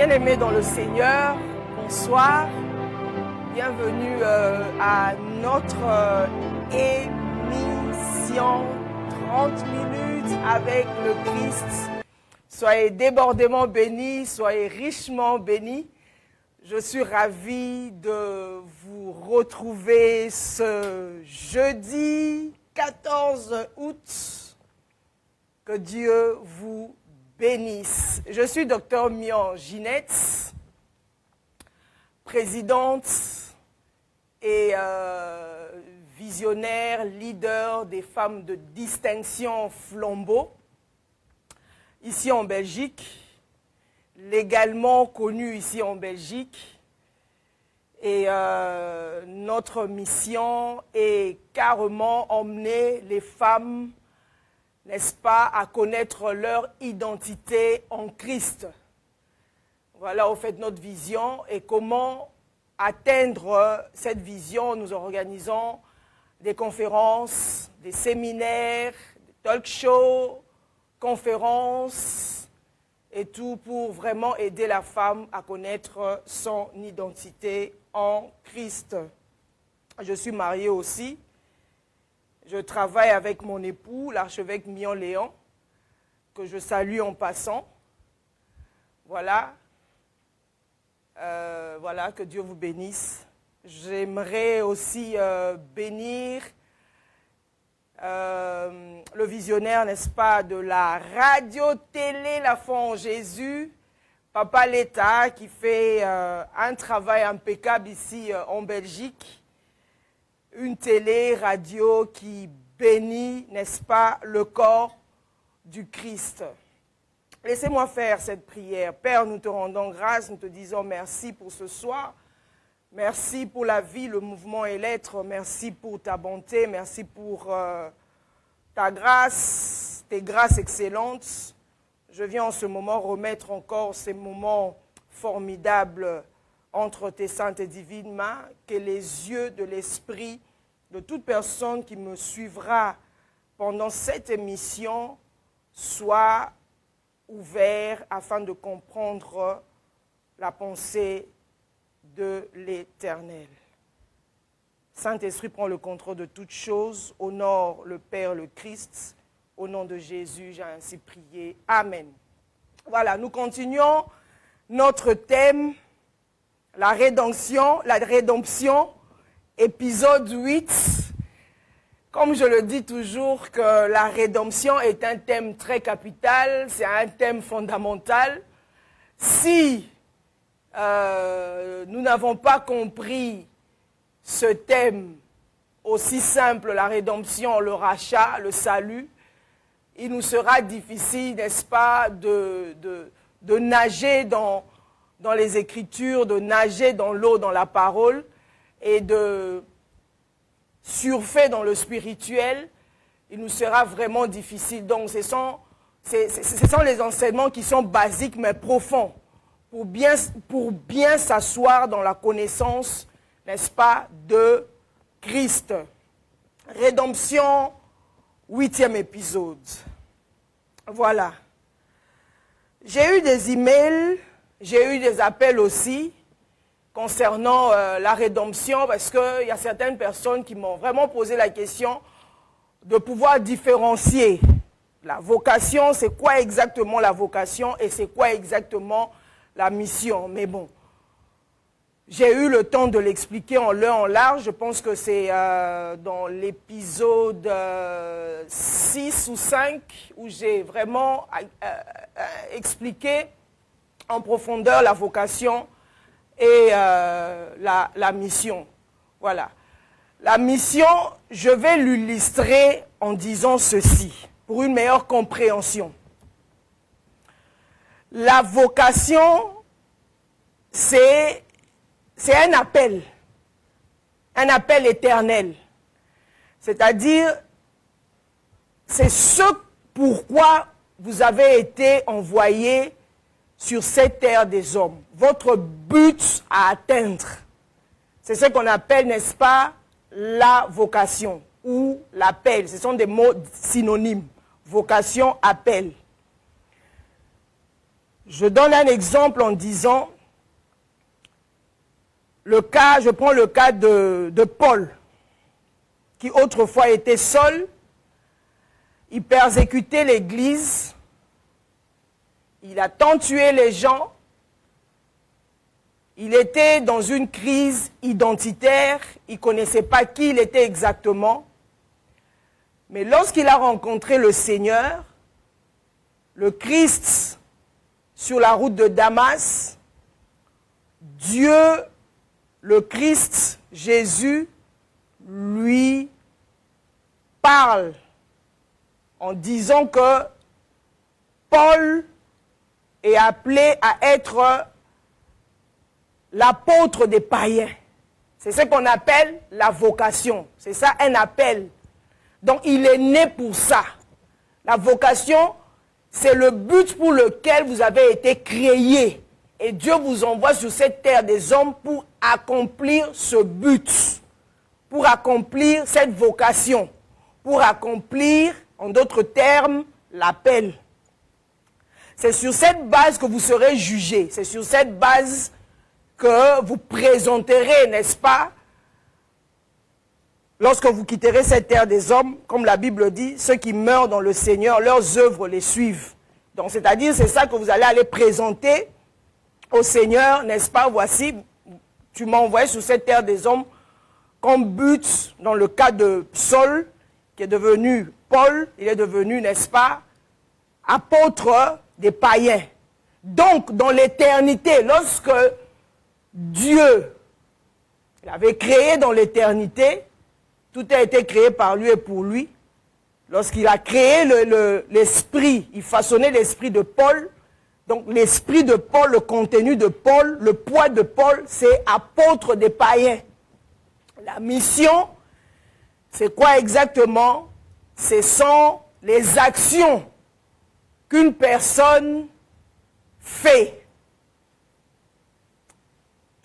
Bien-aimés dans le Seigneur, bonsoir. Bienvenue à notre émission 30 minutes avec le Christ. Soyez débordément bénis, soyez richement bénis. Je suis ravie de vous retrouver ce jeudi 14 août. Que Dieu vous bénisse. Je suis Dr Mian Ginette, présidente et visionnaire, leader des femmes de distinction Flambeau, ici en Belgique, légalement connue ici en Belgique. Et notre mission est carrément emmener les femmes, n'est-ce pas, à connaître leur identité en Christ. Voilà, au fait, notre vision et comment atteindre cette vision. Nous organisons des conférences, des séminaires, des talk shows, conférences et tout pour vraiment aider la femme à connaître son identité en Christ. Je suis mariée aussi. Je travaille avec mon époux, l'archevêque Mian Léon, que je salue en passant. Voilà. Voilà, que Dieu vous bénisse. J'aimerais aussi bénir le visionnaire, n'est-ce pas, de la radio-télé La Foi en Jésus, Papa l'État, qui fait un travail impeccable ici en Belgique. Une télé, radio qui bénit, n'est-ce pas, le corps du Christ. Laissez-moi faire cette prière. Père, nous te rendons grâce, nous te disons merci pour ce soir. Merci pour la vie, le mouvement et l'être. Merci pour ta bonté, merci pour ta grâce, tes grâces excellentes. Je viens en ce moment remettre encore ces moments formidables entre tes saintes et divines mains, que les yeux de l'esprit de toute personne qui me suivra pendant cette émission soient ouverts afin de comprendre la pensée de l'Éternel. Saint-Esprit prend le contrôle de toutes choses, honore le Père, le Christ. Au nom de Jésus, j'ai ainsi prié. Amen. Voilà, nous continuons notre thème. La rédemption, épisode 8. Comme je le dis toujours, que la rédemption est un thème très capital, c'est un thème fondamental. Si nous n'avons pas compris ce thème aussi simple, la rédemption, le rachat, le salut, il nous sera difficile, n'est-ce pas, de nager dans les Écritures, de nager dans l'eau, dans la parole, et de surfer dans le spirituel. Il nous sera vraiment difficile. Donc, ce sont les enseignements qui sont basiques, mais profonds, pour bien s'asseoir dans la connaissance, n'est-ce pas, de Christ. Rédemption, 8e épisode. Voilà. J'ai eu des emails. J'ai eu des appels aussi concernant la rédemption parce qu'il y a certaines personnes qui m'ont vraiment posé la question de pouvoir différencier la vocation, c'est quoi exactement la vocation et c'est quoi exactement la mission. Mais bon, j'ai eu le temps de l'expliquer en long, en large. Je pense que c'est dans l'épisode 6 ou 5 où j'ai vraiment expliqué en profondeur la vocation et la mission. Voilà. La mission, je vais l'illustrer en disant ceci, pour une meilleure compréhension. La vocation, c'est un appel éternel. C'est-à-dire, c'est ce pourquoi vous avez été envoyé sur cette terre des hommes. Votre but à atteindre. C'est ce qu'on appelle, n'est-ce pas, la vocation ou l'appel. Ce sont des mots synonymes. Vocation, appel. Je donne un exemple en disant, je prends le cas de Paul, qui autrefois était seul, il persécutait l'Église, il a tant tué les gens, il était dans une crise identitaire, il ne connaissait pas qui il était exactement, mais lorsqu'il a rencontré le Seigneur, le Christ, sur la route de Damas, Dieu, le Christ, Jésus, lui parle en disant que Paul est appelé à être l'apôtre des païens. C'est ce qu'on appelle la vocation. C'est ça un appel. Donc il est né pour ça. La vocation, c'est le but pour lequel vous avez été créé. Et Dieu vous envoie sur cette terre des hommes pour accomplir ce but, pour accomplir cette vocation, pour accomplir, en d'autres termes, l'appel. C'est sur cette base que vous serez jugés. C'est sur cette base que vous présenterez, n'est-ce pas, lorsque vous quitterez cette terre des hommes, comme la Bible dit, ceux qui meurent dans le Seigneur, leurs œuvres les suivent. Donc, c'est-à-dire, c'est ça que vous allez aller présenter au Seigneur, n'est-ce pas? Voici, tu m'as envoyé sur cette terre des hommes comme but, dans le cas de Saul, qui est devenu Paul, il est devenu, n'est-ce pas, apôtre des païens. Donc, dans l'éternité, lorsque Dieu l'avait créé dans l'éternité, tout a été créé par lui et pour lui. Lorsqu'il a créé l'esprit, il façonnait l'esprit de Paul. Donc l'esprit de Paul, le contenu de Paul, le poids de Paul, c'est apôtre des païens. La mission, c'est quoi exactement? Ce sont les actions qu'une personne fait,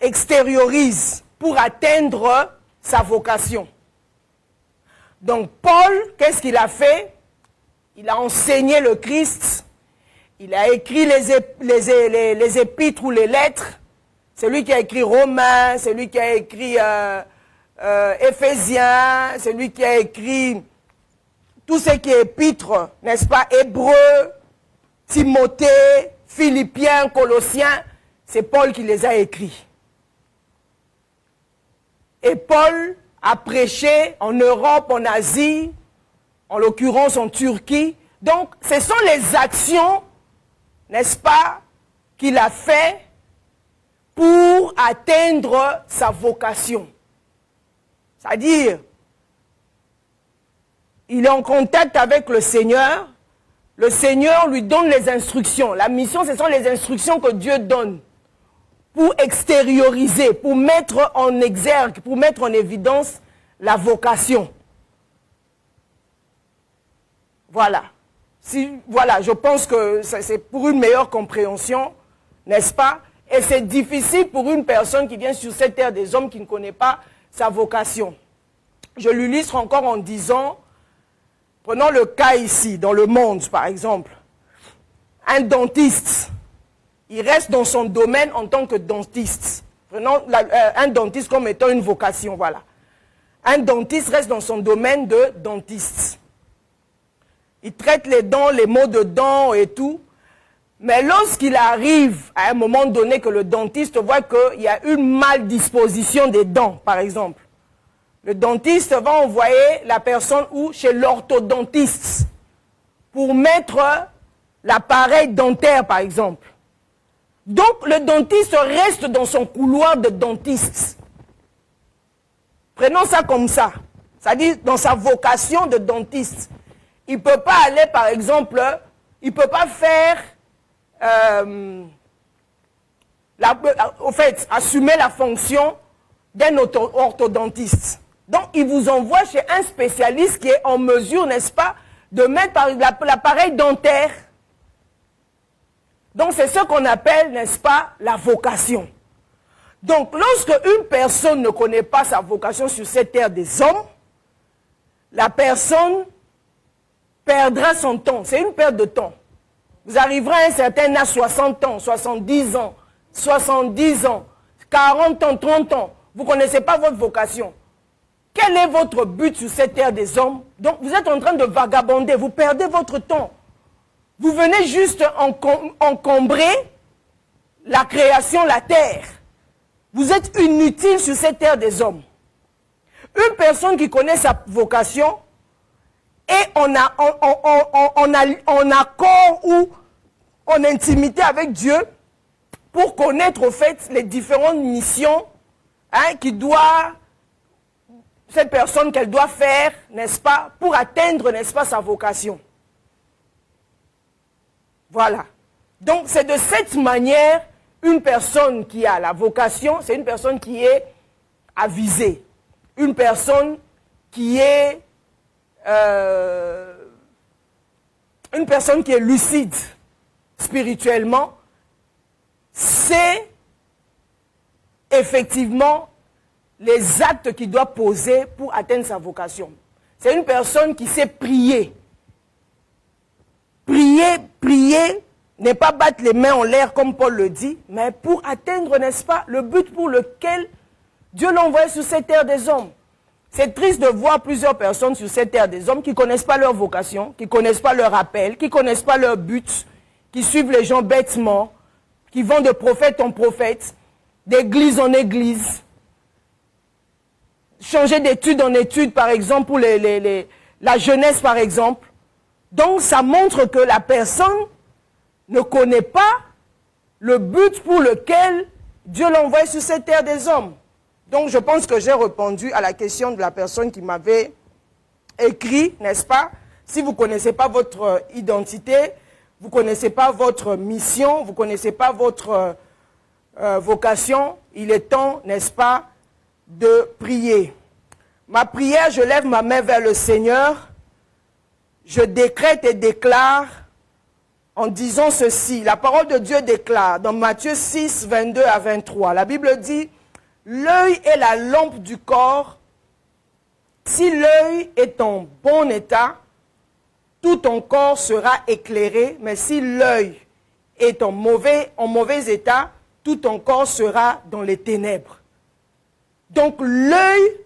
extériorise pour atteindre sa vocation. Donc Paul, qu'est-ce qu'il a fait? Il a enseigné le Christ, il a écrit les épîtres ou les lettres. C'est lui qui a écrit Romains, c'est lui qui a écrit Éphésiens, c'est lui qui a écrit tout ce qui est épîtres, n'est-ce pas? Hébreux, Timothée, Philippiens, Colossiens, c'est Paul qui les a écrits. Et Paul a prêché en Europe, en Asie, en l'occurrence en Turquie. Donc, ce sont les actions, n'est-ce pas, qu'il a fait pour atteindre sa vocation. C'est-à-dire, il est en contact avec le Seigneur lui donne les instructions. La mission, ce sont les instructions que Dieu donne pour extérioriser, pour mettre en exergue, pour mettre en évidence la vocation. Voilà. Voilà, je pense que c'est pour une meilleure compréhension, n'est-ce pas? Et c'est difficile pour une personne qui vient sur cette terre des hommes qui ne connaît pas sa vocation. Je l'illustre encore en disant, prenons le cas ici, dans le monde par exemple, un dentiste, il reste dans son domaine en tant que dentiste. Prenons un dentiste comme étant une vocation, voilà. Un dentiste reste dans son domaine de dentiste. Il traite les dents, les maux de dents et tout. Mais lorsqu'il arrive à un moment donné que le dentiste voit qu'il y a une maldisposition des dents, par exemple, le dentiste va envoyer la personne chez l'orthodontiste pour mettre l'appareil dentaire, par exemple. Donc, le dentiste reste dans son couloir de dentiste. Prenons ça comme ça. C'est-à-dire dans sa vocation de dentiste. Il ne peut pas aller, par exemple, il ne peut pas faire, assumer la fonction d'un orthodontiste. Donc, il vous envoie chez un spécialiste qui est en mesure, n'est-ce pas, de mettre l'appareil dentaire. Donc, c'est ce qu'on appelle, n'est-ce pas, la vocation. Donc, lorsque une personne ne connaît pas sa vocation sur cette terre des hommes, la personne perdra son temps. C'est une perte de temps. Vous arriverez à un certain âge, 60 ans, 70 ans, 70 ans, 40 ans, 30 ans. Vous ne connaissez pas votre vocation. Quel est votre but sur cette terre des hommes? Donc vous êtes en train de vagabonder, vous perdez votre temps. Vous venez juste encombrer la création, la terre. Vous êtes inutile sur cette terre des hommes. Une personne qui connaît sa vocation est en accord ou en intimité avec Dieu pour connaître au fait les différentes missions cette personne qu'elle doit faire, n'est-ce pas, pour atteindre, n'est-ce pas, sa vocation. Voilà. Donc c'est de cette manière, une personne qui a la vocation, c'est une personne qui est avisée. Une personne qui est lucide spirituellement, c'est effectivement les actes qu'il doit poser pour atteindre sa vocation. C'est une personne qui sait prier. Prier n'est pas battre les mains en l'air comme Paul le dit, mais pour atteindre, n'est-ce pas, le but pour lequel Dieu l'a envoyé sur cette terre des hommes. C'est triste de voir plusieurs personnes sur cette terre des hommes qui ne connaissent pas leur vocation, qui ne connaissent pas leur appel, qui ne connaissent pas leur but, qui suivent les gens bêtement, qui vont de prophète en prophète, d'église en église, changer d'étude en étude, par exemple, pour la jeunesse, par exemple. Donc, ça montre que la personne ne connaît pas le but pour lequel Dieu l'a envoyé sur cette terre des hommes. Donc, je pense que j'ai répondu à la question de la personne qui m'avait écrit, n'est-ce pas? Si vous ne connaissez pas votre identité, vous ne connaissez pas votre mission, vous ne connaissez pas votre vocation, il est temps, n'est-ce pas, de prier. Ma prière, je lève ma main vers le Seigneur, je décrète et déclare en disant ceci. La parole de Dieu déclare dans Matthieu 6, 22 à 23. La Bible dit, « L'œil est la lampe du corps. Si l'œil est en bon état, tout ton corps sera éclairé. Mais si l'œil est en mauvais état, tout ton corps sera dans les ténèbres. » Donc l'œil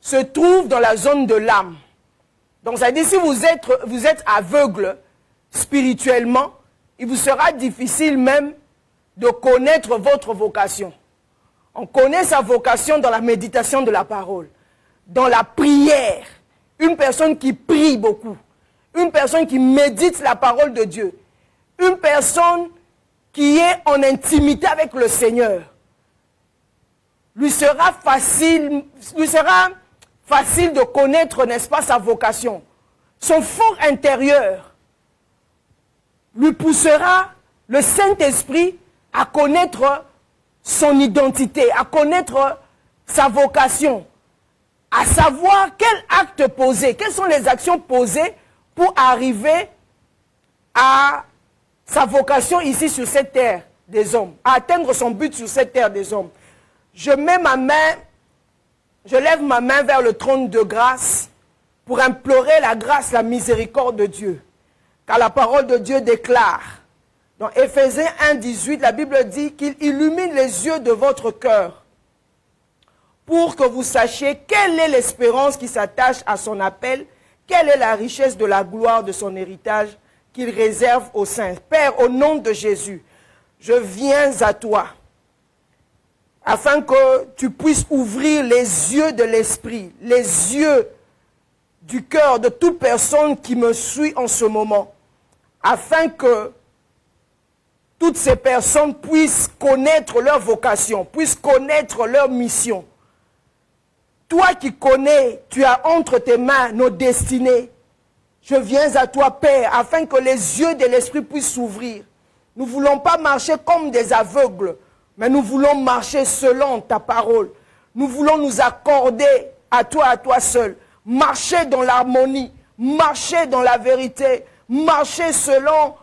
se trouve dans la zone de l'âme. Donc ça veut dire si vous êtes aveugle spirituellement, il vous sera difficile même de connaître votre vocation. On connaît sa vocation dans la méditation de la parole, dans la prière. Une personne qui prie beaucoup, une personne qui médite la parole de Dieu, une personne qui est en intimité avec le Seigneur. Lui sera facile de connaître, n'est-ce pas, sa vocation. Son fort intérieur lui poussera le Saint-Esprit à connaître son identité, à connaître sa vocation, à savoir quel acte poser, quelles sont les actions posées pour arriver à sa vocation ici sur cette terre des hommes, à atteindre son but sur cette terre des hommes. Je lève ma main vers le trône de grâce pour implorer la grâce, la miséricorde de Dieu. Car la parole de Dieu déclare, dans Éphésiens 1, 18, la Bible dit qu'il illumine les yeux de votre cœur pour que vous sachiez quelle est l'espérance qui s'attache à son appel, quelle est la richesse de la gloire de son héritage qu'il réserve aux saints. Père, au nom de Jésus, je viens à toi, afin que tu puisses ouvrir les yeux de l'esprit, les yeux du cœur de toute personne qui me suit en ce moment, afin que toutes ces personnes puissent connaître leur vocation, puissent connaître leur mission. Toi qui connais, tu as entre tes mains nos destinées. Je viens à toi, Père, afin que les yeux de l'esprit puissent s'ouvrir. Nous ne voulons pas marcher comme des aveugles, mais nous voulons marcher selon ta parole. Nous voulons nous accorder à toi seul. Marcher dans l'harmonie, marcher dans la vérité, marcher selon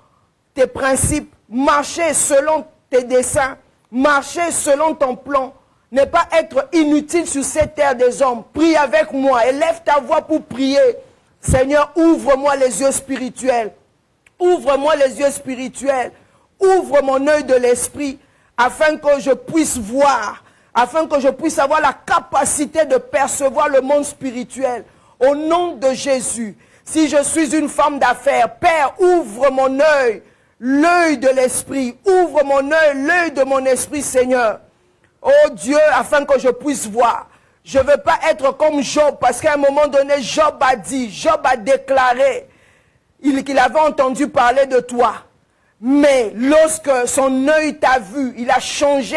tes principes, marcher selon tes desseins, marcher selon ton plan. Ne pas être inutile sur cette terre des hommes. Prie avec moi, élève ta voix pour prier. Seigneur, ouvre-moi les yeux spirituels. Ouvre-moi les yeux spirituels. Ouvre mon œil de l'esprit afin que je puisse voir, afin que je puisse avoir la capacité de percevoir le monde spirituel. Au nom de Jésus, si je suis une femme d'affaires, Père, ouvre mon œil, l'œil de l'esprit. Ouvre mon œil, l'œil de mon esprit, Seigneur. Oh Dieu, afin que je puisse voir. Je ne veux pas être comme Job, parce qu'à un moment donné, Job a dit, Job a déclaré qu'il avait entendu parler de toi. Mais lorsque son œil t'a vu, il a changé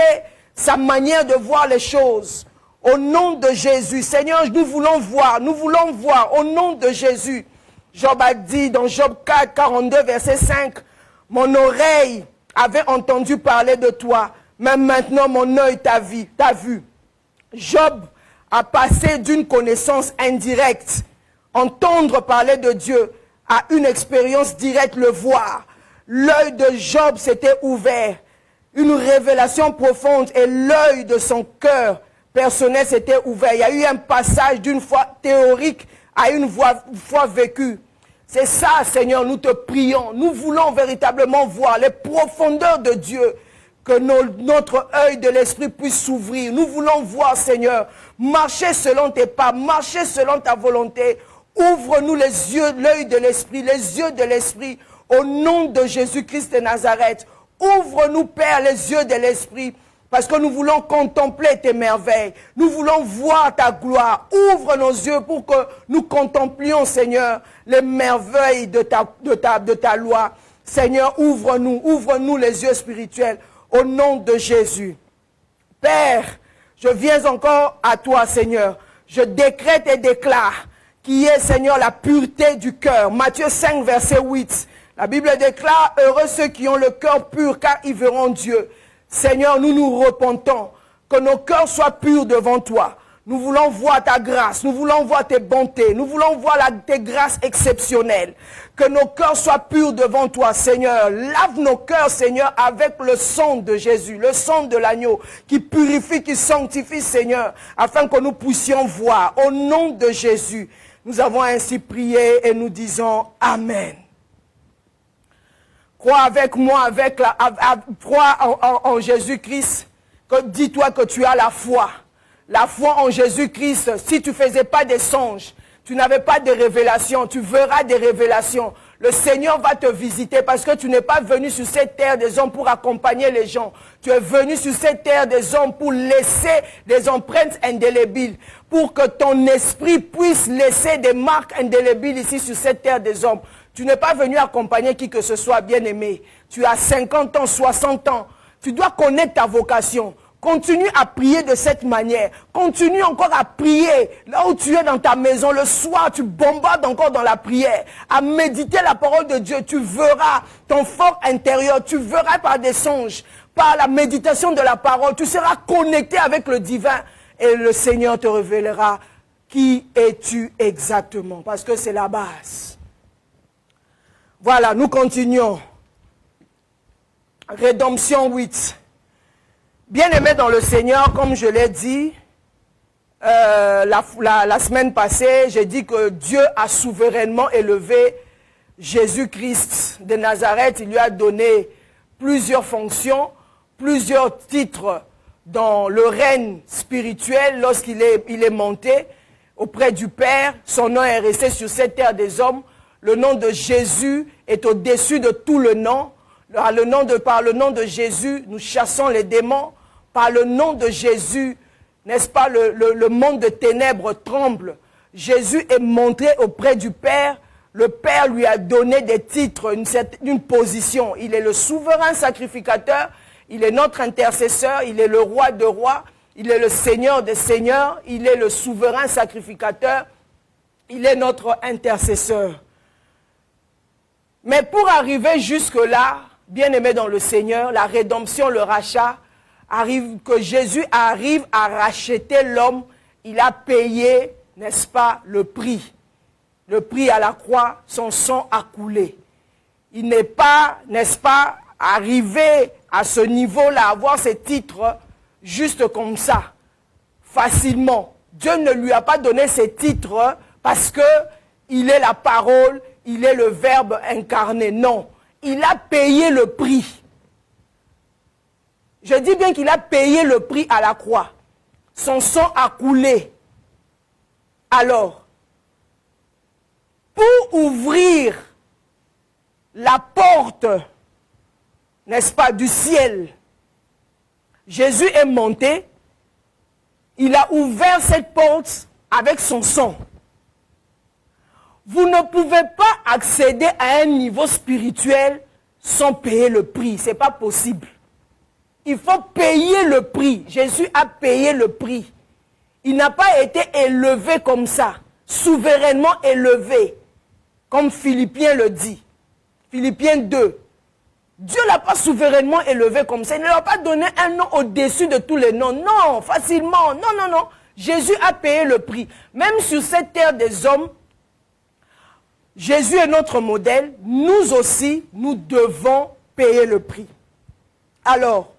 sa manière de voir les choses. Au nom de Jésus, Seigneur, nous voulons voir, au nom de Jésus. Job a dit dans Job 4, 42, verset 5, « Mon oreille avait entendu parler de toi, mais maintenant mon œil t'a vu. » Job a passé d'une connaissance indirecte, entendre parler de Dieu, à une expérience directe, le voir. L'œil de Job s'était ouvert, une révélation profonde, et l'œil de son cœur personnel s'était ouvert. Il y a eu un passage d'une foi théorique à une foi vécue. C'est ça, Seigneur, nous te prions. Nous voulons véritablement voir les profondeurs de Dieu, que notre œil de l'esprit puisse s'ouvrir. Nous voulons voir, Seigneur, marcher selon tes pas, marcher selon ta volonté. Ouvre-nous les yeux, l'œil de l'esprit, les yeux de l'esprit, au nom de Jésus-Christ de Nazareth. Ouvre-nous, Père, les yeux de l'esprit, parce que nous voulons contempler tes merveilles. Nous voulons voir ta gloire. Ouvre nos yeux pour que nous contemplions, Seigneur, les merveilles de ta loi. Seigneur, ouvre-nous les yeux spirituels, au nom de Jésus. Père, je viens encore à toi, Seigneur. Je décrète et déclare qui est, Seigneur, la pureté du cœur. Matthieu 5, verset 8. La Bible déclare, heureux ceux qui ont le cœur pur, car ils verront Dieu. Seigneur, nous nous repentons, que nos cœurs soient purs devant toi. Nous voulons voir ta grâce, nous voulons voir tes bontés, nous voulons voir tes grâces exceptionnelles. Que nos cœurs soient purs devant toi, Seigneur. Lave nos cœurs, Seigneur, avec le sang de Jésus, le sang de l'agneau, qui purifie, qui sanctifie, Seigneur, afin que nous puissions voir. Au nom de Jésus, nous avons ainsi prié et nous disons Amen. Crois avec moi, crois en Jésus-Christ. Dis-toi que tu as la foi. La foi en Jésus-Christ. Si tu ne faisais pas des songes, tu n'avais pas de révélations, tu verras des révélations. Le Seigneur va te visiter parce que tu n'es pas venu sur cette terre des hommes pour accompagner les gens. Tu es venu sur cette terre des hommes pour laisser des empreintes indélébiles, pour que ton esprit puisse laisser des marques indélébiles ici sur cette terre des hommes. Tu n'es pas venu accompagner qui que ce soit, bien-aimé. Tu as 50 ans, 60 ans. Tu dois connaître ta vocation. Continue à prier de cette manière. Continue encore à prier. Là où tu es dans ta maison, le soir, tu bombardes encore dans la prière. À méditer la parole de Dieu. Tu verras ton fort intérieur. Tu verras par des songes, par la méditation de la parole. Tu seras connecté avec le divin. Et le Seigneur te révélera qui es-tu exactement. Parce que c'est la base. Voilà, nous continuons. Rédemption 8. Bien-aimés dans le Seigneur, comme je l'ai dit la semaine passée, j'ai dit que Dieu a souverainement élevé Jésus-Christ de Nazareth. Il lui a donné plusieurs fonctions, plusieurs titres dans le règne spirituel lorsqu'il est monté auprès du Père. Son nom est resté sur cette terre des hommes. Le nom de Jésus est au-dessus de tout le nom. Par le nom de Jésus, nous chassons les démons. Par le nom de Jésus, n'est-ce pas, le monde de ténèbres tremble. Jésus est monté auprès du Père. Le Père lui a donné des titres, une position. Il est le souverain sacrificateur. Il est notre intercesseur. Il est le roi de rois. Il est le Seigneur des seigneurs. Il est le souverain sacrificateur. Il est notre intercesseur. Mais pour arriver jusque-là, bien-aimé dans le Seigneur, la rédemption, le rachat, que Jésus arrive à racheter l'homme, il a payé, n'est-ce pas, le prix. Le prix à la croix, son sang a coulé. Il n'est pas, n'est-ce pas, arrivé à ce niveau-là, avoir ces titres juste comme ça, facilement. Dieu ne lui a pas donné ces titres parce qu'il est la parole, il est le Verbe incarné. Non. il a payé le prix. Je dis bien qu'il a payé le prix à la croix. Son sang a coulé. Alors, pour ouvrir la porte, n'est-ce pas, du ciel, Jésus est monté, il a ouvert cette porte avec son sang. Vous ne pouvez pas accéder à un niveau spirituel sans payer le prix. Ce n'est pas possible. Il faut payer le prix. Jésus a payé le prix. Il n'a pas été élevé comme ça, souverainement élevé, comme Philippiens le dit. Philippiens 2. Dieu ne l'a pas souverainement élevé comme ça. Il ne lui a pas donné un nom au-dessus de tous les noms. Non, facilement. Non, non, non. Jésus a payé le prix. Même sur cette terre des hommes, Jésus est notre modèle. Nous aussi, nous devons payer le prix. Alors,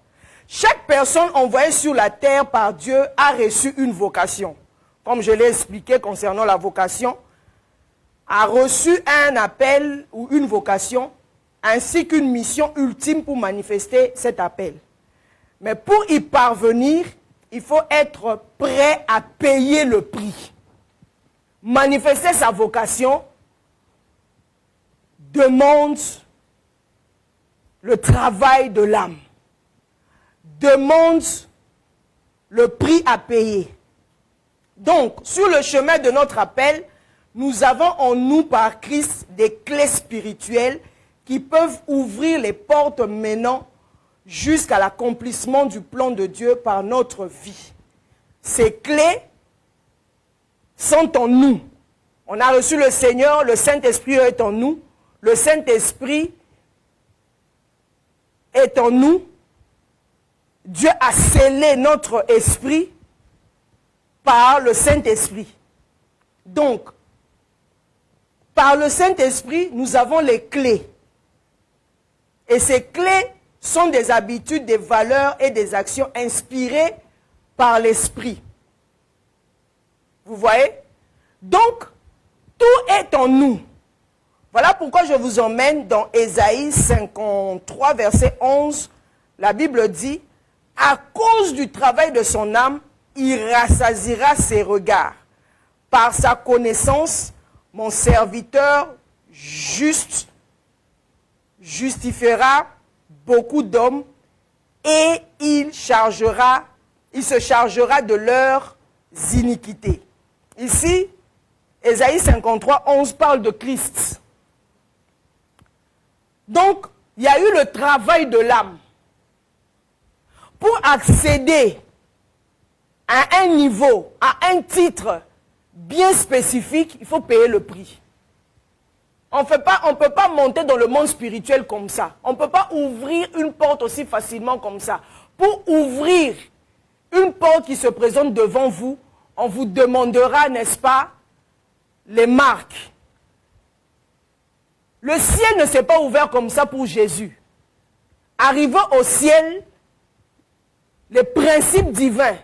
chaque personne envoyée sur la terre par Dieu a reçu une vocation. Comme je l'ai expliqué concernant la vocation, a reçu un appel ou une vocation, ainsi qu'une mission ultime pour manifester cet appel. Mais pour y parvenir, il faut être prêt à payer le prix. Manifester sa vocation demande le travail de l'âme, demande le prix à payer. Donc, sur le chemin de notre appel, nous avons en nous par Christ des clés spirituelles qui peuvent ouvrir les portes menant jusqu'à l'accomplissement du plan de Dieu par notre vie. Ces clés sont en nous. On a reçu le Seigneur, le Saint-Esprit est en nous. Le Saint-Esprit est en nous. Dieu a scellé notre esprit par le Saint-Esprit. Donc, par le Saint-Esprit, nous avons les clés. Et ces clés sont des habitudes, des valeurs et des actions inspirées par l'Esprit. Vous voyez? Donc, tout est en nous. Voilà pourquoi je vous emmène dans Ésaïe 53, verset 11. La Bible dit, « À cause du travail de son âme, il rassasiera ses regards. Par sa connaissance, mon serviteur juste justifiera beaucoup d'hommes et il se chargera de leurs iniquités. » Ici, Ésaïe 53, 11 parle de Christ. Donc, il y a eu le travail de l'âme. Pour accéder à un niveau, à un titre bien spécifique, il faut payer le prix. On ne peut pas monter dans le monde spirituel comme ça. On ne peut pas ouvrir une porte aussi facilement comme ça. Pour ouvrir une porte qui se présente devant vous, on vous demandera, n'est-ce pas, les marques. Le ciel ne s'est pas ouvert comme ça pour Jésus. Arrivant au ciel, les principes divins,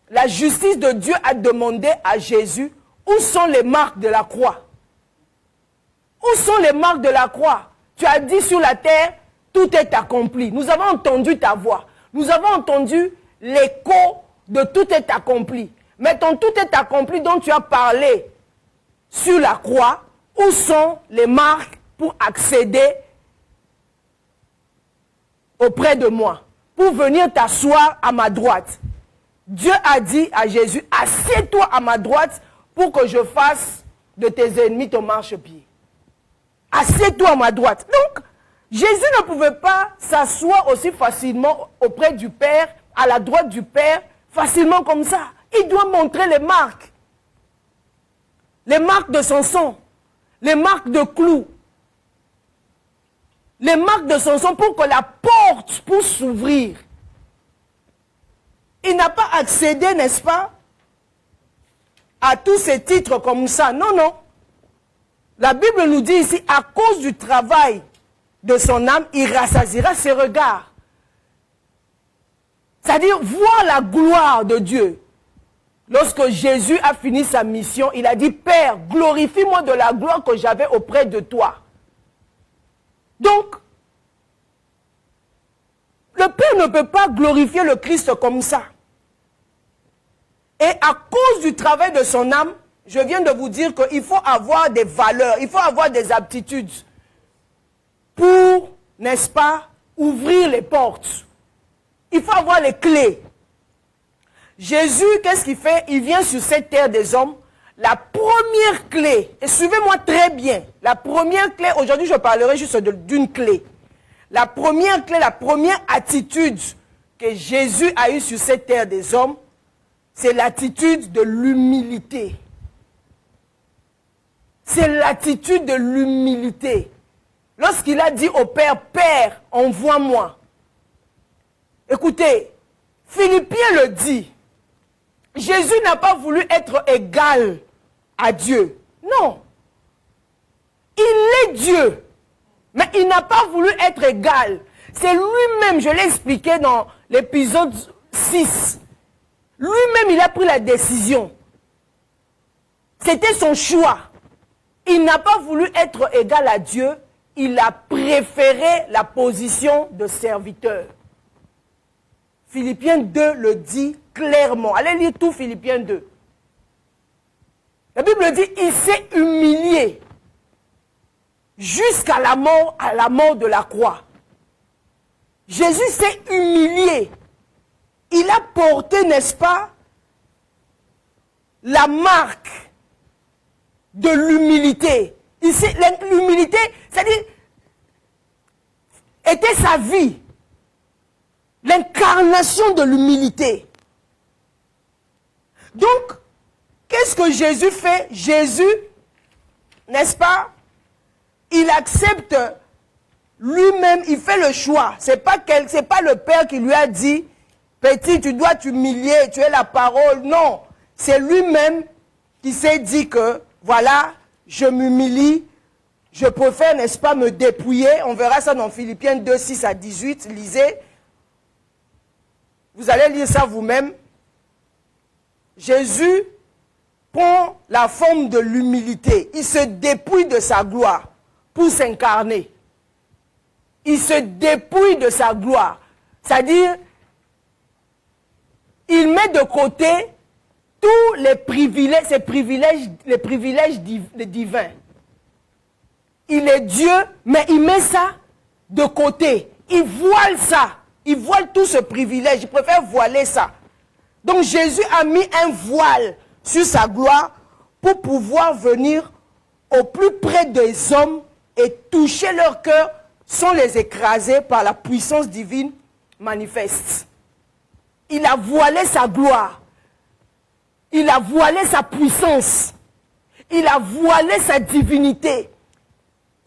la justice de Dieu a demandé à Jésus, où sont les marques de la croix? Où sont les marques de la croix? Tu as dit sur la terre, tout est accompli. Nous avons entendu ta voix. Nous avons entendu l'écho de tout est accompli. Mais ton tout est accompli dont tu as parlé sur la croix, où sont les marques pour accéder auprès de moi, pour venir t'asseoir à ma droite? Dieu a dit à Jésus, assieds-toi à ma droite pour que je fasse de tes ennemis ton marchepied. Assieds-toi à ma droite. Donc, Jésus ne pouvait pas s'asseoir aussi facilement auprès du Père, à la droite du Père, facilement comme ça. Il doit montrer les marques. Les marques de son sang. Les marques de clous. Les marques de son sang pour que la porte puisse s'ouvrir. Il n'a pas accédé, n'est-ce pas, à tous ces titres comme ça. Non, non. La Bible nous dit ici, à cause du travail de son âme, il rassasiera ses regards. C'est-à-dire voir la gloire de Dieu. Lorsque Jésus a fini sa mission, il a dit, Père, glorifie-moi de la gloire que j'avais auprès de toi. Donc, Le Père ne peut pas glorifier le Christ comme ça. Et à cause du travail de son âme, je viens de vous dire qu'il faut avoir des valeurs, il faut avoir des aptitudes pour, n'est-ce pas, ouvrir les portes. Il faut avoir les clés. Jésus, qu'est-ce qu'il fait? Il vient sur cette terre des hommes. La première clé, et suivez-moi très bien, la première clé, aujourd'hui je parlerai juste d'une clé. La première clé, la première attitude que Jésus a eue sur cette terre des hommes, c'est l'attitude de l'humilité. C'est l'attitude de l'humilité. Lorsqu'il a dit au Père, Père, envoie-moi. Écoutez, Philippiens le dit. Jésus n'a pas voulu être égal à Dieu. Non. Il est Dieu. Mais il n'a pas voulu être égal. C'est lui-même, je l'ai expliqué dans l'épisode 6. Lui-même, il a pris la décision. C'était son choix. Il n'a pas voulu être égal à Dieu. Il a préféré la position de serviteur. Philippiens 2 le dit clairement. Allez lire tout Philippiens 2. La Bible dit, il s'est humilié jusqu'à la mort de la croix. Jésus s'est humilié. Il a porté, n'est-ce pas, la marque de l'humilité. L'humilité, c'est-à-dire, était sa vie. L'incarnation de l'humilité. Donc, qu'est-ce que Jésus fait? Jésus, n'est-ce pas, il accepte lui-même, il fait le choix. C'est pas le Père qui lui a dit, petit, tu dois t'humilier, tu es la parole. Non, c'est lui-même qui s'est dit que, voilà, je m'humilie, je préfère, n'est-ce pas, me dépouiller. On verra ça dans Philippiens 2, 6 à 18, lisez. Vous allez lire ça vous-même. Jésus prend la forme de l'humilité. Il se dépouille de sa gloire pour s'incarner. Il se dépouille de sa gloire. C'est-à-dire, il met de côté tous les privilèges, les privilèges divins. Il est Dieu, mais il met ça de côté. Il voile ça. Il voile tout ce privilège. Il préfère voiler ça. Donc Jésus a mis un voile sur sa gloire pour pouvoir venir au plus près des hommes et toucher leur cœur sans les écraser par la puissance divine manifeste. Il a voilé sa gloire. Il a voilé sa puissance. Il a voilé sa divinité.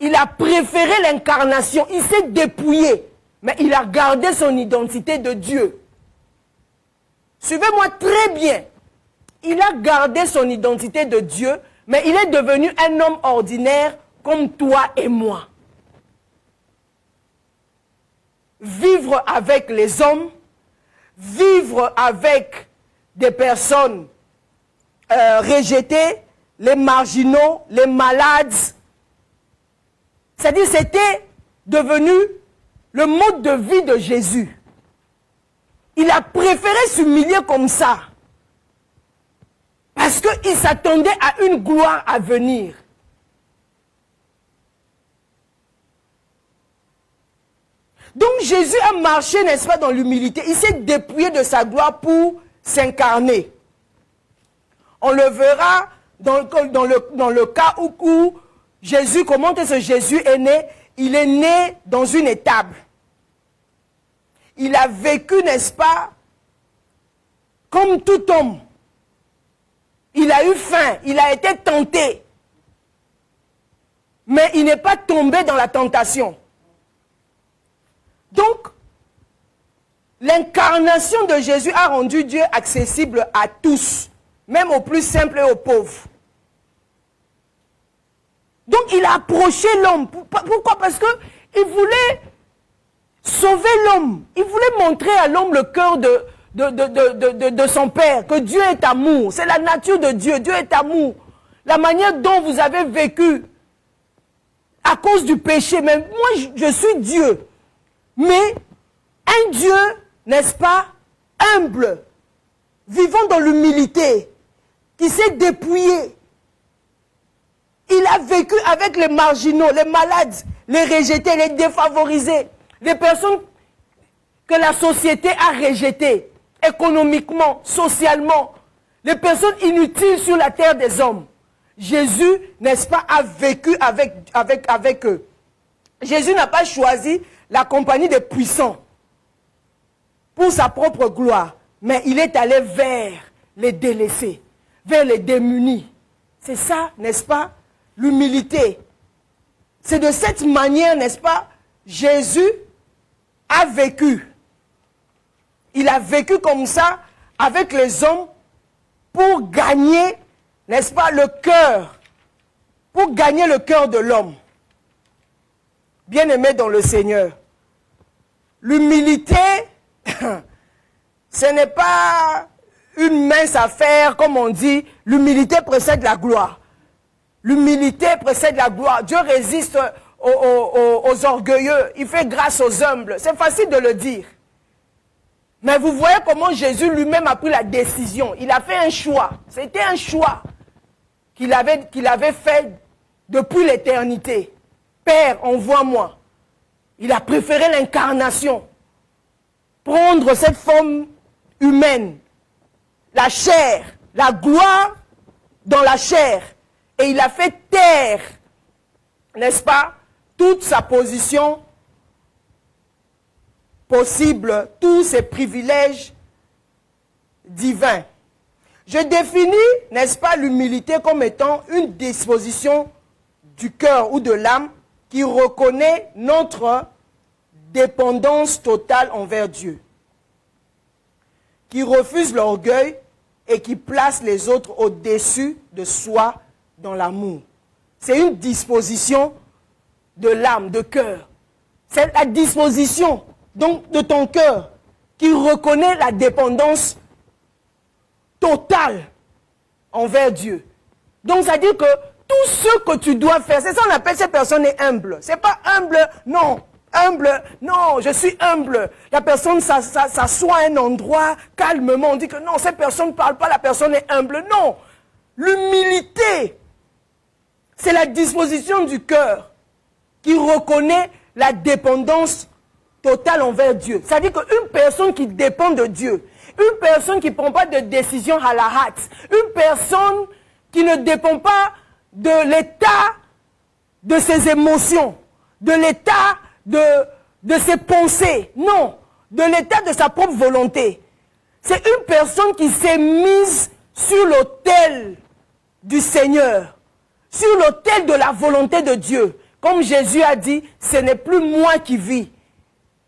Il a préféré l'incarnation. Il s'est dépouillé. Mais il a gardé son identité de Dieu. Suivez-moi très bien. Il a gardé son identité de Dieu, mais il est devenu un homme ordinaire comme toi et moi. Vivre avec les hommes, vivre avec des personnes rejetées, les marginaux, les malades. C'est-à-dire, c'était devenu le mode de vie de Jésus. Il a préféré s'humilier comme ça. Parce qu'il s'attendait à une gloire à venir. Donc Jésus a marché, n'est-ce pas, dans l'humilité. Il s'est dépouillé de sa gloire pour s'incarner. On le verra dans le cas où Jésus, comment est-ce que Jésus est né? Il est né dans une étable. Il a vécu, n'est-ce pas, comme tout homme. Il a eu faim, il a été tenté. Mais il n'est pas tombé dans la tentation. Donc, l'incarnation de Jésus a rendu Dieu accessible à tous, même aux plus simples et aux pauvres. Donc, il a approché l'homme. Pourquoi? Parce qu'il voulait sauver l'homme. Il voulait montrer à l'homme le cœur de son Père, que Dieu est amour. C'est la nature de Dieu. Dieu est amour. La manière dont vous avez vécu à cause du péché. Mais moi, je suis Dieu. Mais Un Dieu, n'est-ce pas, humble, vivant dans l'humilité, qui s'est dépouillé. Il a vécu avec les marginaux, les malades, les rejetés, les défavorisés, les personnes que la société a rejetées, économiquement, socialement, les personnes inutiles sur la terre des hommes. Jésus, n'est-ce pas, a vécu avec eux. Jésus n'a pas choisi la compagnie des puissants pour sa propre gloire, mais il est allé vers les délaissés, vers les démunis. C'est ça, n'est-ce pas, l'humilité. C'est de cette manière, n'est-ce pas, Jésus a vécu. Il a vécu comme ça avec les hommes pour gagner, n'est-ce pas, le cœur, pour gagner le cœur de l'homme. Bien-aimé dans le Seigneur, l'humilité, ce n'est pas une mince affaire, comme on dit, l'humilité précède la gloire. L'humilité précède la gloire. Dieu résiste aux orgueilleux, il fait grâce aux humbles. C'est facile de le dire. Mais vous voyez comment Jésus lui-même a pris la décision. Il a fait un choix. C'était un choix qu'il avait fait depuis l'éternité. Père, envoie-moi. Il a préféré l'incarnation. Prendre cette forme humaine, la chair, la gloire dans la chair. Et il a fait taire, n'est-ce pas, toute sa position possible, tous ses privilèges divins. Je définis, n'est-ce pas, l'humilité comme étant une disposition du cœur ou de l'âme qui reconnaît notre dépendance totale envers Dieu, qui refuse l'orgueil et qui place les autres au-dessus de soi dans l'amour. C'est une disposition de l'âme, de cœur. C'est la disposition donc de ton cœur qui reconnaît la dépendance totale envers Dieu. Donc ça dit que tout ce que tu dois faire, c'est ça qu'on appelle cette personne est humble. C'est pas humble, non. Humble, non, je suis humble. La personne s'assoit à un endroit calmement. On dit que non, cette personne ne parle pas, la personne est humble. Non. L'humilité, c'est la disposition du cœur qui reconnaît la dépendance totale envers Dieu. C'est-à-dire qu'une personne qui dépend de Dieu, une personne qui ne prend pas de décision à la hâte, une personne qui ne dépend pas de l'état de ses émotions, de l'état de ses pensées, non, de l'état de sa propre volonté. C'est une personne qui s'est mise sur l'autel du Seigneur, sur l'autel de la volonté de Dieu. Comme Jésus a dit, ce n'est plus moi qui vis.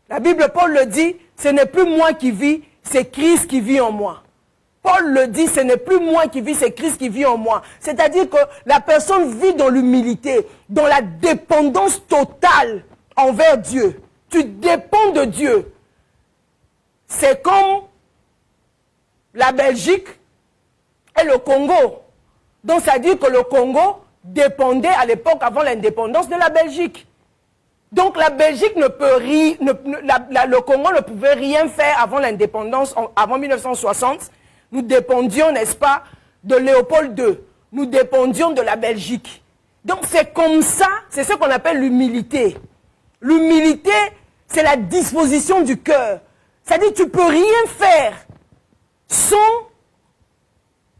La Bible, Paul le dit, ce n'est plus moi qui vis, c'est Christ qui vit en moi. Paul le dit, ce n'est plus moi qui vis, c'est Christ qui vit en moi. C'est-à-dire que la personne vit dans l'humilité, dans la dépendance totale envers Dieu. Tu dépends de Dieu. C'est comme la Belgique et le Congo. Donc ça dit que le Congo dépendait à l'époque avant l'indépendance de la Belgique. Donc la Belgique ne peut rien, le Congo ne pouvait rien faire avant l'indépendance, avant 1960. Nous dépendions, n'est-ce pas, de Léopold II. Nous dépendions de la Belgique. Donc c'est comme ça, c'est ce qu'on appelle l'humilité. L'humilité, c'est la disposition du cœur. C'est-à-dire que tu ne peux rien faire sans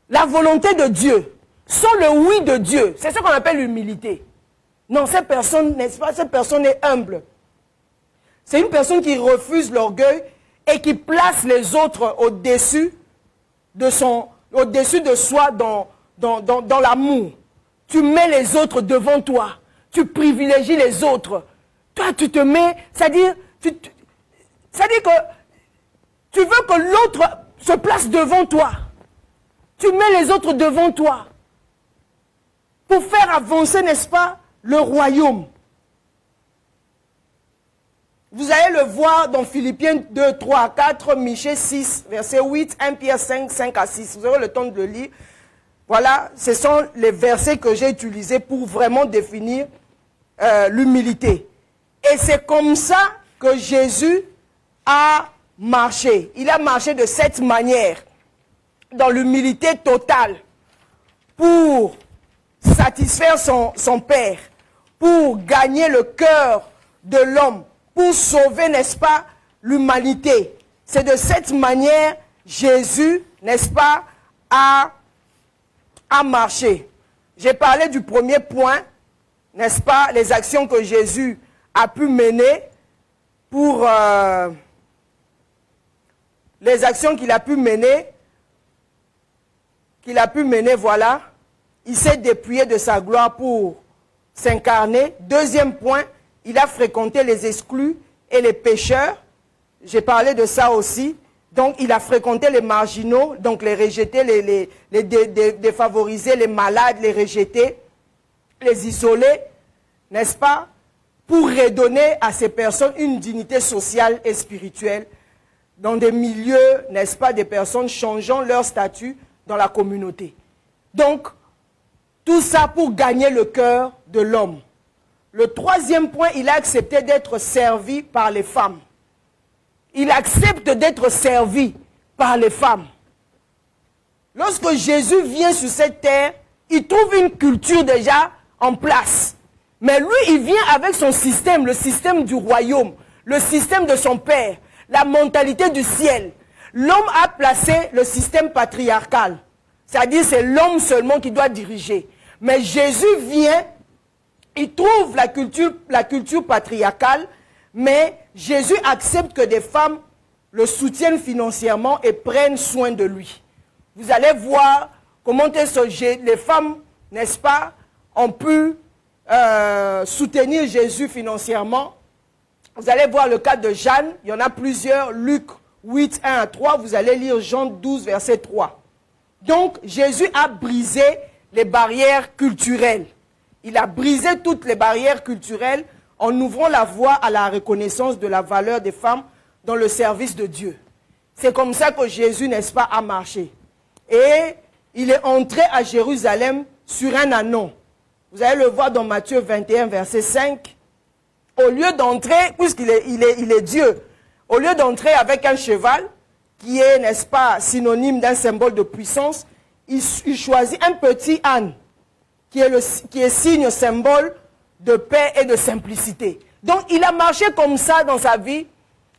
la volonté de Dieu, sans le oui de Dieu. C'est ce qu'on appelle l'humilité. Non, cette personne, n'est-ce pas, cette personne est humble. C'est une personne qui refuse l'orgueil et qui place les autres au-dessus de soi dans l'amour. Tu mets les autres devant toi. Tu privilégies les autres. Toi, tu te mets, c'est-à-dire que tu veux que l'autre se place devant toi. Tu mets les autres devant toi. Pour faire avancer, n'est-ce pas, le royaume. Vous allez le voir dans Philippiens 2, 3 à 4, Michée 6, verset 8, 1 Pierre 5, 5 à 6. Vous aurez le temps de le lire. Voilà, ce sont les versets que j'ai utilisés pour vraiment définir l'humilité. Et c'est comme ça que Jésus a marché. Il a marché de cette manière, dans l'humilité totale, pour satisfaire son Père, pour gagner le cœur de l'homme, pour sauver, n'est-ce pas, l'humanité. C'est de cette manière, Jésus, n'est-ce pas, a marché. J'ai parlé du premier point, n'est-ce pas, les actions que Jésus a pu mener pour... les actions qu'il a pu mener, voilà, il s'est dépouillé de sa gloire pour s'incarner. Deuxième point, il a fréquenté les exclus et les pécheurs. J'ai parlé de ça aussi. Donc, il a fréquenté les marginaux, donc les rejetés, les défavorisés, les malades, les rejetés, les isolés, n'est-ce pas? Pour redonner à ces personnes une dignité sociale et spirituelle dans des milieux, n'est-ce pas, des personnes changeant leur statut dans la communauté. Donc, tout ça pour gagner le cœur de l'homme. Le troisième point, il a accepté d'être servi par les femmes. Il accepte d'être servi par les femmes. Lorsque Jésus vient sur cette terre, il trouve une culture déjà en place. Mais lui, il vient avec son système, le système du royaume, le système de son père, la mentalité du ciel. L'homme a placé le système patriarcal. C'est-à-dire c'est l'homme seulement qui doit diriger. Mais Jésus vient, il trouve la culture patriarcale, mais Jésus accepte que des femmes le soutiennent financièrement et prennent soin de lui. Vous allez voir comment les femmes, n'est-ce pas, ont pu soutenir Jésus financièrement. Vous allez voir le cas de Jeanne, il y en a plusieurs, Luc 8, 1 à 3, vous allez lire Jean 12, verset 3. Donc, Jésus a brisé les barrières culturelles. Il a brisé toutes les barrières culturelles en ouvrant la voie à la reconnaissance de la valeur des femmes dans le service de Dieu. C'est comme ça que Jésus, n'est-ce pas, a marché. Et il est entré à Jérusalem sur un ânon. Vous allez le voir dans Matthieu 21, verset 5. Au lieu d'entrer, puisqu'il est Dieu, au lieu d'entrer avec un cheval, qui est, n'est-ce pas, synonyme d'un symbole de puissance, il choisit un petit âne, qui est signe, symbole de paix et de simplicité. Donc, il a marché comme ça dans sa vie,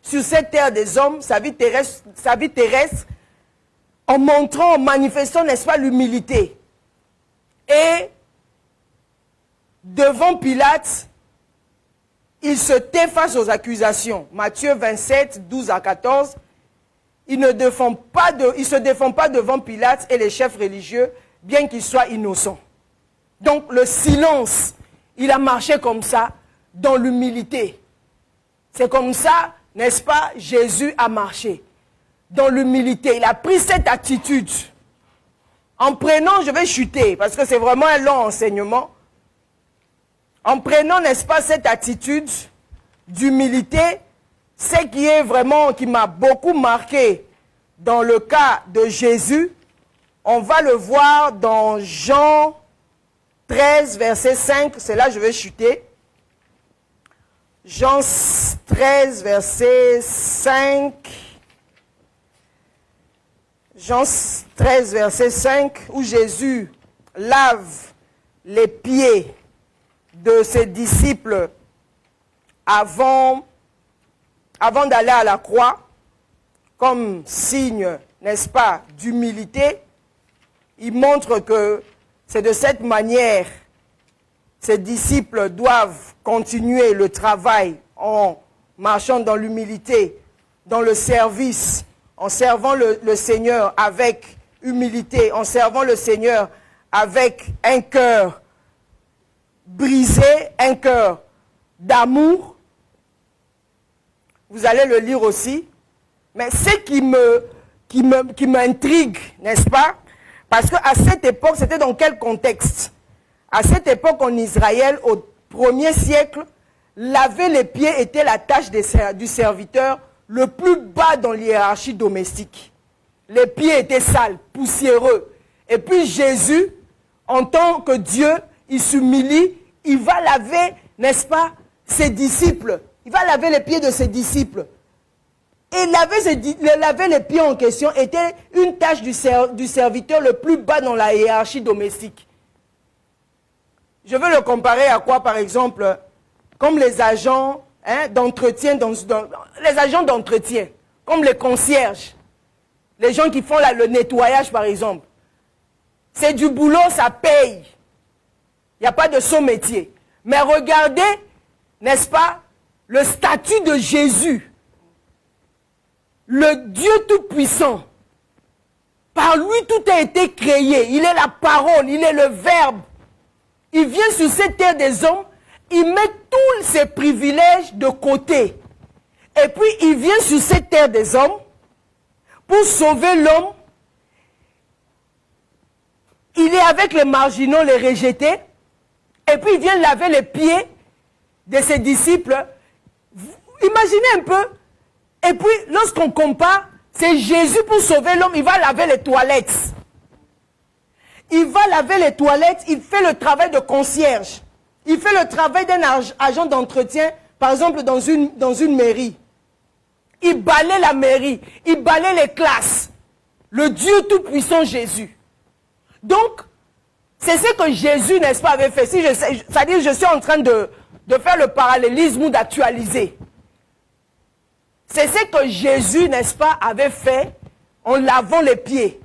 sur cette terre des hommes, sa vie terrestre, en montrant, en manifestant, n'est-ce pas, l'humilité. Et, devant Pilate, il se tait face aux accusations. Matthieu 27, 12 à 14. Il ne se défend pas devant Pilate et les chefs religieux, bien qu'il soit innocent. Donc le silence, il a marché comme ça, dans l'humilité. C'est comme ça, n'est-ce pas, Jésus a marché. Dans l'humilité, il a pris cette attitude. En prenant, je vais chuter, parce que c'est vraiment un long enseignement. En prenant, n'est-ce pas, cette attitude d'humilité, ce qui est vraiment, qui m'a beaucoup marqué dans le cas de Jésus, on va le voir dans Jean 13, verset 5, c'est là que je vais chuter. Jean 13, verset 5. Jean 13, verset 5, où Jésus lave les pieds de ses disciples avant d'aller à la croix, comme signe, n'est-ce pas, d'humilité. Il montre que c'est de cette manière ses disciples doivent continuer le travail en marchant dans l'humilité, dans le service, en servant le Seigneur avec humilité, en servant le Seigneur avec un cœur brisé, un cœur d'amour. Vous allez le lire aussi. Mais ce qui m'intrigue, n'est-ce pas? Parce qu'à cette époque, c'était dans quel contexte? À cette époque, en Israël, au 1er siècle, laver les pieds était la tâche du serviteur le plus bas dans l'hiérarchie domestique. Les pieds étaient sales, poussiéreux. Et puis Jésus, en tant que Dieu, il s'humilie, il va laver, n'est-ce pas, ses disciples. Il va laver les pieds de ses disciples. Et laver les pieds en question était une tâche du serviteur le plus bas dans la hiérarchie domestique. Je veux le comparer à quoi, par exemple, comme les agents d'entretien, les agents d'entretien, comme les concierges, les gens qui font le nettoyage, par exemple. C'est du boulot, ça paye. Il n'y a pas de saut métier. Mais regardez, n'est-ce pas, le statut de Jésus. Le Dieu Tout-Puissant. Par lui, tout a été créé. Il est la parole, il est le Verbe. Il vient sur cette terre des hommes, il met tous ses privilèges de côté. Et puis, il vient sur cette terre des hommes pour sauver l'homme. Il est avec les marginaux, les rejetés. Et puis, il vient laver les pieds de ses disciples. Imaginez un peu. Et puis, lorsqu'on compare, c'est Jésus pour sauver l'homme, il va laver les toilettes. Il va laver les toilettes, il fait le travail de concierge. Il fait le travail d'un agent d'entretien, par exemple dans une mairie. Il balaie la mairie, il balaie les classes. Le Dieu Tout-Puissant Jésus. Donc, c'est ce que Jésus, n'est-ce pas, avait fait. C'est-à-dire, je suis en train de faire le parallélisme ou d'actualiser. C'est ce que Jésus, n'est-ce pas, avait fait en lavant les pieds.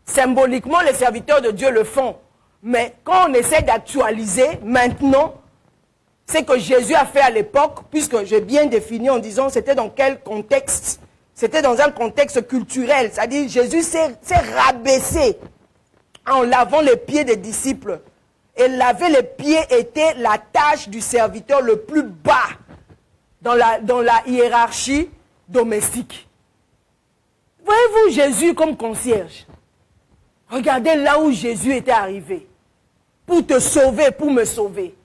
Symboliquement, les serviteurs de Dieu le font. Mais quand on essaie d'actualiser, maintenant, ce que Jésus a fait à l'époque, puisque j'ai bien défini en disant c'était dans quel contexte, c'était dans un contexte culturel. C'est-à-dire Jésus s'est rabaissé en lavant les pieds des disciples. Et laver les pieds était la tâche du serviteur le plus bas dans la hiérarchie domestique. Voyez-vous Jésus comme concierge? Regardez là où Jésus était arrivé. Pour te sauver, pour me sauver.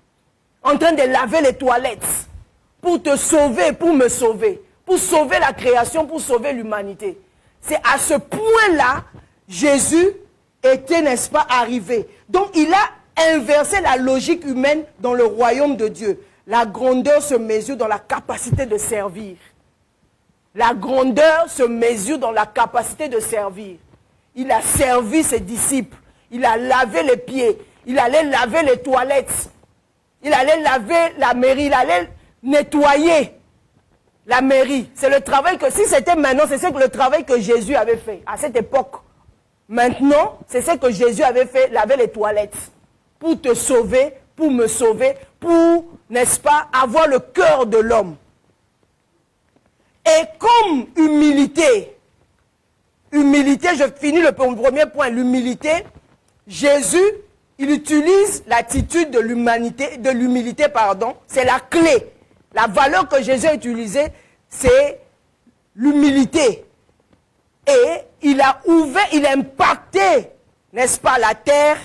En train de laver les toilettes. Pour te sauver, pour me sauver. Pour sauver la création, pour sauver l'humanité. C'est à ce point-là, Jésus était, n'est-ce pas, arrivé. Donc il a inversé la logique humaine dans le royaume de Dieu. La grandeur se mesure dans la capacité de servir. La grandeur se mesure dans la capacité de servir. Il a servi ses disciples. Il a lavé les pieds. Il allait laver les toilettes. Il allait laver la mairie. Il allait nettoyer la mairie. C'est le travail que, si c'était maintenant, c'est le travail que Jésus avait fait à cette époque. Maintenant, c'est ce que Jésus avait fait, laver les toilettes. Pour te sauver, pour me sauver, pour, n'est-ce pas, avoir le cœur de l'homme. Et comme humilité, je finis le premier point, l'humilité, Jésus, il utilise l'attitude de l'humilité, c'est la clé. La valeur que Jésus a utilisée, c'est l'humilité. Et il a impacté, n'est-ce pas, la terre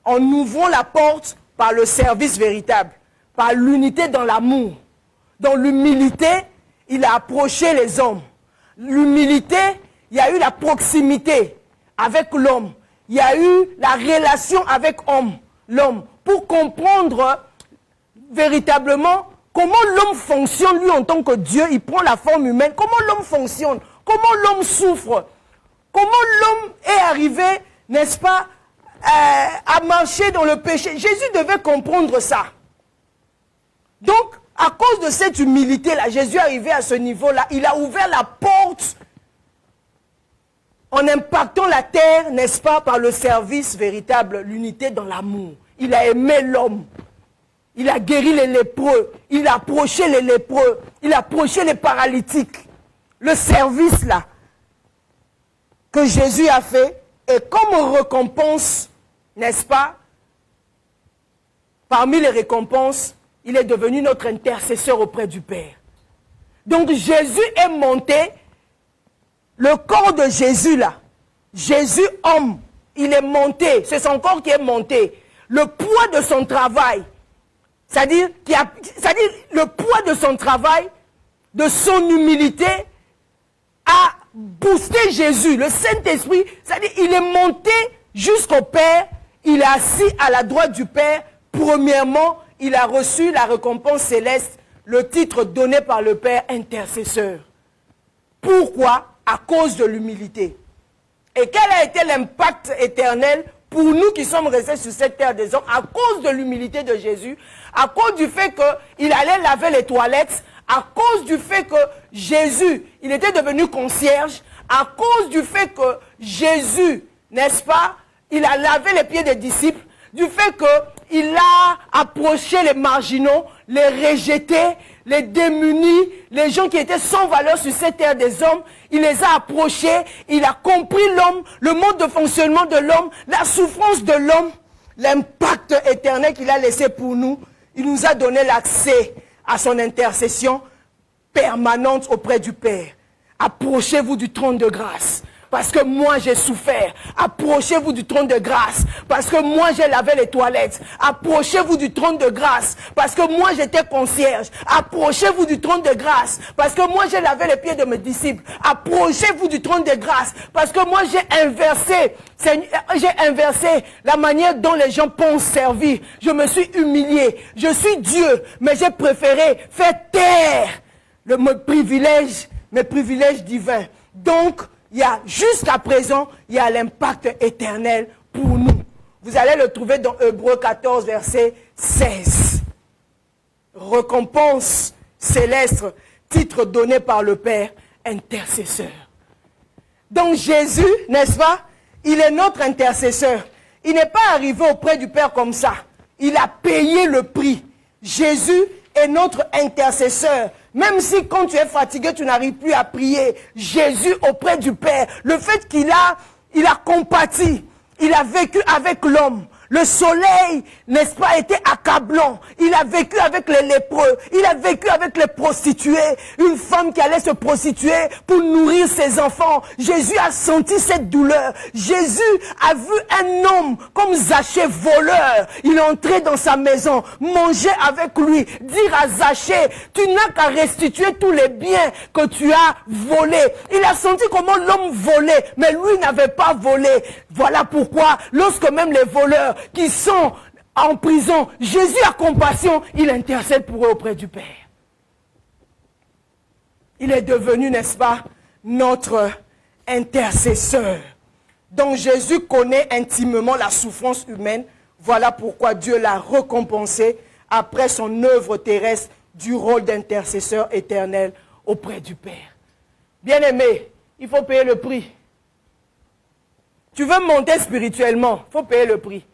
en ouvrant la porte par le service véritable, par l'unité dans l'amour. Dans l'humilité, il a approché les hommes. L'humilité, il y a eu la proximité avec l'homme. Il y a eu la relation avec l'homme. Pour comprendre véritablement comment l'homme fonctionne, lui en tant que Dieu, il prend la forme humaine. Comment l'homme fonctionne, comment l'homme souffre, comment l'homme est arrivé, n'est-ce pas, à marcher dans le péché. Jésus devait comprendre ça. Donc, à cause de cette humilité-là, Jésus est arrivé à ce niveau-là. Il a ouvert la porte en impactant la terre, n'est-ce pas, par le service véritable, l'unité dans l'amour. Il a aimé l'homme. Il a guéri les lépreux. Il a approché les lépreux. Il a approché les paralytiques. Le service, là, que Jésus a fait, et comme récompense, n'est-ce pas, parmi les récompenses, il est devenu notre intercesseur auprès du Père. Donc Jésus est monté, le corps de Jésus là, Jésus homme, il est monté, c'est son corps qui est monté. Le poids de son travail, c'est-à-dire le poids de son travail, de son humilité, a boosté Jésus, le Saint-Esprit, c'est-à-dire il est monté jusqu'au Père, il est assis à la droite du Père. Premièrement, il a reçu la récompense céleste, le titre donné par le Père, intercesseur. Pourquoi? À cause de l'humilité. Et quel a été l'impact éternel pour nous qui sommes restés sur cette terre des hommes à cause de l'humilité de Jésus, à cause du fait qu'il allait laver les toilettes, à cause du fait que Jésus, il était devenu concierge, à cause du fait que Jésus, n'est-ce pas, il a lavé les pieds des disciples, du fait qu'il a approché les marginaux, les rejetés, les démunis, les gens qui étaient sans valeur sur cette terre des hommes, il les a approchés, il a compris l'homme, le mode de fonctionnement de l'homme, la souffrance de l'homme, l'impact éternel qu'il a laissé pour nous. Il nous a donné l'accès à son intercession permanente auprès du Père. Approchez-vous du trône de grâce. Parce que moi j'ai souffert. Approchez-vous du trône de grâce. Parce que moi j'ai lavé les toilettes. Approchez-vous du trône de grâce. Parce que moi j'étais concierge. Approchez-vous du trône de grâce. Parce que moi j'ai lavé les pieds de mes disciples. Approchez-vous du trône de grâce. Parce que moi j'ai inversé la manière dont les gens pensent servir. Je me suis humilié. Je suis Dieu. Mais j'ai préféré faire taire mes privilèges divins. Donc, jusqu'à présent, il y a l'impact éternel pour nous. Vous allez le trouver dans Hébreux 14, verset 16. Récompense céleste, titre donné par le Père, intercesseur. Donc Jésus, n'est-ce pas, il est notre intercesseur. Il n'est pas arrivé auprès du Père comme ça. Il a payé le prix. Jésus est notre intercesseur. Même si quand tu es fatigué, tu n'arrives plus à prier, Jésus auprès du Père, le fait qu'il a compati, il a vécu avec l'homme. Le soleil, n'est-ce pas, était accablant. Il a vécu avec les lépreux. Il a vécu avec les prostituées. Une femme qui allait se prostituer pour nourrir ses enfants. Jésus a senti cette douleur. Jésus a vu un homme comme Zachée, voleur. Il est entré dans sa maison, manger avec lui, dire à Zachée, tu n'as qu'à restituer tous les biens que tu as volés. Il a senti comment l'homme volait, mais lui n'avait pas volé. Voilà pourquoi, lorsque même les voleurs qui sont en prison, Jésus a compassion, il intercède pour eux auprès du Père. Il est devenu, n'est-ce pas, notre intercesseur. Donc Jésus connaît intimement la souffrance humaine. Voilà pourquoi Dieu l'a récompensé après son œuvre terrestre du rôle d'intercesseur éternel auprès du Père. Bien-aimé, il faut payer le prix. Tu veux monter spirituellement, il faut payer le prix.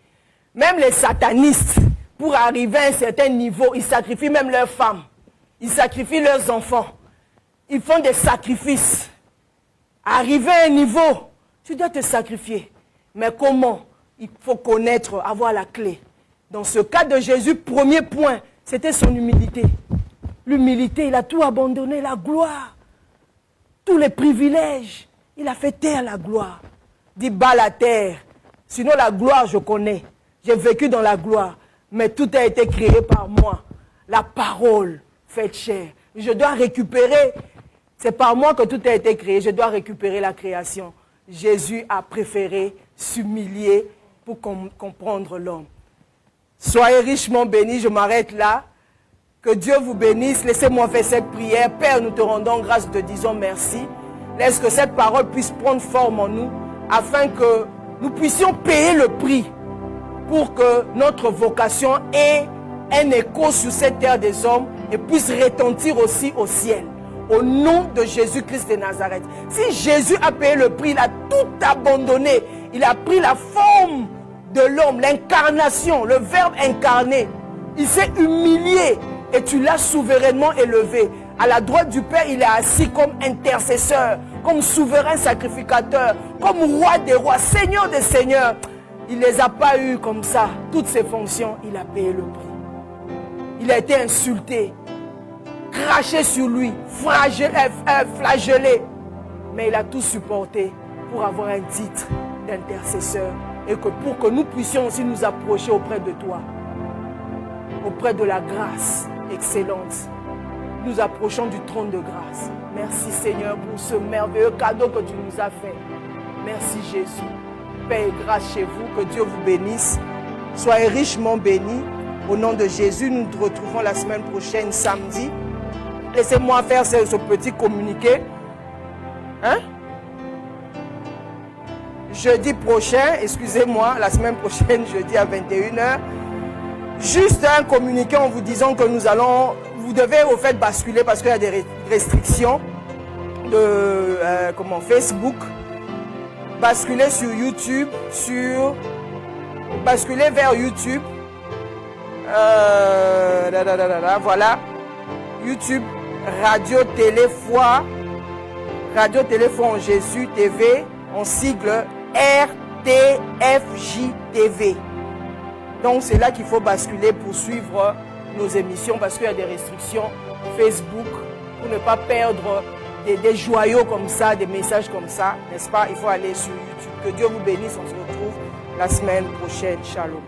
Même les satanistes, pour arriver à un certain niveau, ils sacrifient même leurs femmes. Ils sacrifient leurs enfants. Ils font des sacrifices. Arriver à un niveau, tu dois te sacrifier. Mais comment? Il faut connaître, avoir la clé. Dans ce cas de Jésus, premier point, c'était son humilité. L'humilité, il a tout abandonné, la gloire. Tous les privilèges. Il a fait taire la gloire. Dit bas la terre. Sinon la gloire, je connais. J'ai vécu dans la gloire, mais tout a été créé par moi. La parole faite chair. Je dois récupérer. C'est par moi que tout a été créé. Je dois récupérer la création. Jésus a préféré s'humilier pour comprendre l'homme. Soyez richement bénis. Je m'arrête là. Que Dieu vous bénisse. Laissez-moi faire cette prière. Père, nous te rendons grâce, te disons merci. Laisse que cette parole puisse prendre forme en nous, afin que nous puissions payer le prix pour que notre vocation ait un écho sur cette terre des hommes et puisse retentir aussi au ciel. Au nom de Jésus-Christ de Nazareth. Si Jésus a payé le prix, il a tout abandonné. Il a pris la forme de l'homme, l'incarnation, le Verbe incarné. Il s'est humilié et tu l'as souverainement élevé. À la droite du Père, il est assis comme intercesseur, comme souverain sacrificateur, comme roi des rois, seigneur des seigneurs. Il ne les a pas eus comme ça. Toutes ses fonctions, il a payé le prix. Il a été insulté, craché sur lui, flagellé. Mais il a tout supporté pour avoir un titre d'intercesseur. Et que pour que nous puissions aussi nous approcher auprès de toi, auprès de la grâce excellente. Nous approchons du trône de grâce. Merci Seigneur pour ce merveilleux cadeau que tu nous as fait. Merci Jésus. Paix et grâce chez vous, que Dieu vous bénisse. Soyez richement bénis. Au nom de Jésus, nous nous retrouvons la semaine prochaine, samedi. Laissez-moi faire ce petit communiqué. Hein? Jeudi prochain, excusez-moi, la semaine prochaine, jeudi à 21h. Juste un communiqué en vous disant que nous allons, vous devez au fait basculer parce qu'il y a des restrictions de Facebook. Basculer sur YouTube, basculer vers YouTube. Voilà. YouTube, Radio Télé Foi, Radio Téléphone Jésus TV, en sigle RTFJ TV. Donc c'est là qu'il faut basculer pour suivre nos émissions parce qu'il y a des restrictions Facebook pour ne pas perdre des joyaux comme ça, des messages comme ça, n'est-ce pas? Il faut aller sur YouTube. Que Dieu vous bénisse, on se retrouve la semaine prochaine. Shalom.